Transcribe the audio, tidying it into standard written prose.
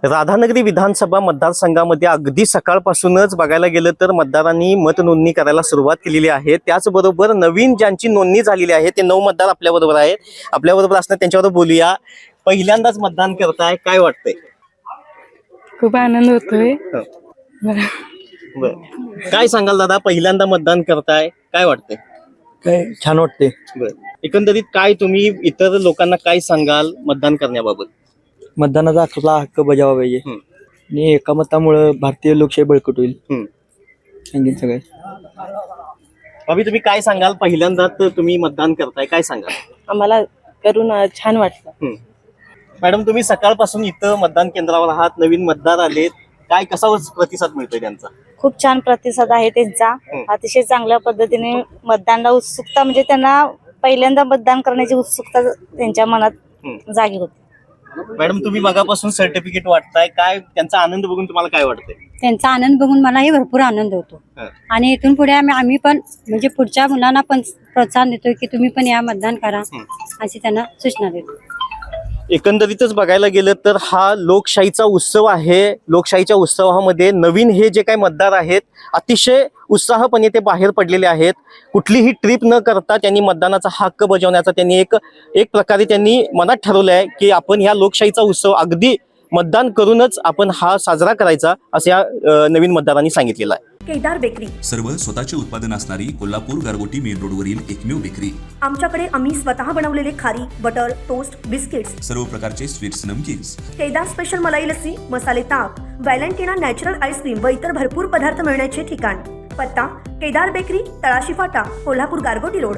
राधानगरी विधानसभा मतदारसंघामध्ये अगदी सकाळपासूनच बघायला गेलं तर मतदारांनी मतनोंदणी करायला सुरुवात केलेली आहे। त्याचबरोबर नवीन ज्यांची नोंदणी झालेली आहे ते 9 मतदार आपल्याबरोबर आहेत। आपल्याबरोबर असणार त्यांच्यावर बोलूया। पहिल्यांदाच मतदान करताय, काय वाटतंय? खूप आनंद होतोय। बरं, काय सांगाल दादा, पहिल्यांदा मतदान करताय, काय वाटतंय? काय छान वाटते। बरं, एकंदरीत काय तुम्ही इतर लोकांना काय सांगाल मतदान करण्याबाबत? मतदानाचा आपला हक्क बजावा पाहिजे आणि एका मतामुळे भारतीय लोकशाही बळकट होईल। आणखीन सगळे अभि, तुम्ही काय सांगाल? पहिल्यांदा तुम्ही मतदान करताय, काय सांगाल? आम्हाला करून छान वाटलं। मॅडम, तुम्ही सकाळपासून इथं मतदान केंद्रावर आहात, नवीन मतदार आलेत, काय कसा प्रतिसाद मिळतोय त्यांचा? खूप छान प्रतिसाद आहे त्यांचा। अतिशय चांगल्या पद्धतीने मतदानाला उत्सुकता, म्हणजे त्यांना पहिल्यांदा मतदान करण्याची उत्सुकता त्यांच्या मनात जागी होती। मॅडम, तुम्ही मगापासून सर्टिफिकेट वाटताय, काय त्यांचा आनंद बघून तुम्हाला काय वाटतंय? त्यांचा आनंद बघून मलाही भरपूर आनंद होतो आणि इथून पुढे आम्ही पण म्हणजे पुढच्या मुलांना पण प्रोत्साहन देतोय की तुम्ही पण या मतदान करा अशी त्यांना सूचना देतो। एकंदरीतच बघायला गेलं तर हा लोकशाहीचा उत्सव आहे। लोकशाहीच्या उत्सवामध्ये नवीन हे जे काही मतदार आहेत अतिशय उत्साहपणे ते बाहेर पडलेले आहेत। कुठलीही ट्रिप न करता त्यांनी मतदानाचा हक्क बजावण्याचा त्यांनी एक प्रकारे त्यांनी मनात ठरवलं आहे की आपण ह्या लोकशाहीचा उत्सव अगदी मतदान करूनच आपण हा साजरा करायचा, असं या नवीन मतदारांनी सांगितलेलं आहे। केदार बेकरी, सर्व स्वतःचे उत्पादन असणारी कोल्हापूर गारगोटी मेन रोडवरील एकमेव बेकरी। आमच्याकडे आम्ही स्वतः बनवलेले खारी, बटर, टोस्ट, बिस्किट्स, सर्व प्रकारचे स्वीट्स, नमकीन्स, केदार स्पेशल मलाई लस्सी, मसाले ताक, व्हॅलेंटिना नॅचरल आईस्क्रीम व इतर भरपूर पदार्थ मिळण्याचे ठिकाण। पत्ता: केदार बेकरी, तळाशी फाटा, कोल्हापूर गारगोटी रोड।